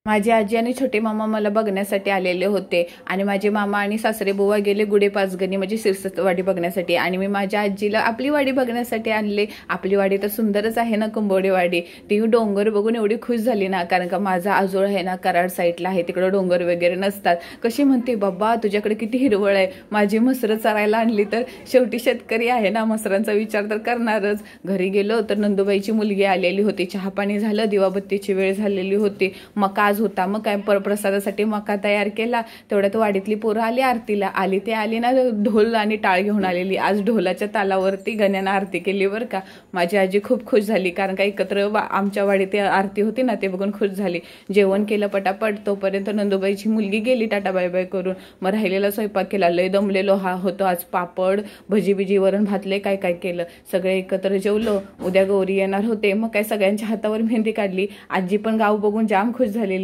माझी आजी आणि छोटे मामा मला बघण्यासाठी आलेले होते आणि माझे मामा आणि सासरे बुवा गेले गुढे पाचगणी म्हणजे सिरसवाडी बघण्यासाठी आणि मी माझ्या आजीला आपली वाडी बघण्यासाठी आणले। आपली वाडी तर सुंदरच आहे ना, कुंभोडेवाडी। ती डोंगर बघून एवढी खुश झाली ना, कारण का माझा आजोळ आहे ना कराड साईडला आहे, तिकडे डोंगर वगैरे नसतात। कशी म्हणते बाबा तुझ्याकडे किती हिरवळ आहे, माझी म्हसरं चरायला आणली तर शेवटी शेतकरी आहे ना, म्हसरांचा विचार तर करणारच। घरी गेलो तर नंदुबाईची मुलगी आलेली होती, चहा पाणी झालं, दिवाबत्तीची वेळ झालेली होती, मका होता। मग काय प्रसादासाठी मका तयार केला। तेवढ्यात वाडीतली पोरं आली आरतीला, आली ते आली ना ढोल आणि टाळ घेऊन आलेली। आज ढोलाच्या तालावरती गण्यानं आरती केली बरं का। माझी आजी खूप खुश झाली, कारण का एकत्र आमच्या वाडीत आरती होती ना, ते बघून खुश झाली। जेवण केलं पटापट, तोपर्यंत नंदुबाईची मुलगी गेली टाटा बाय बाय करून। मग राहिलेला स्वयंपाक केला, लय दमलेलो होतो आज, पापड भजी बिजी वरण भातले काय काय केलं, सगळे एकत्र जेवलो। उद्या गौरी येणार होते, मग काय सगळ्यांच्या हातावर मेहंदी काढली। आजी पण गाव बघून जाम खुश झालेली।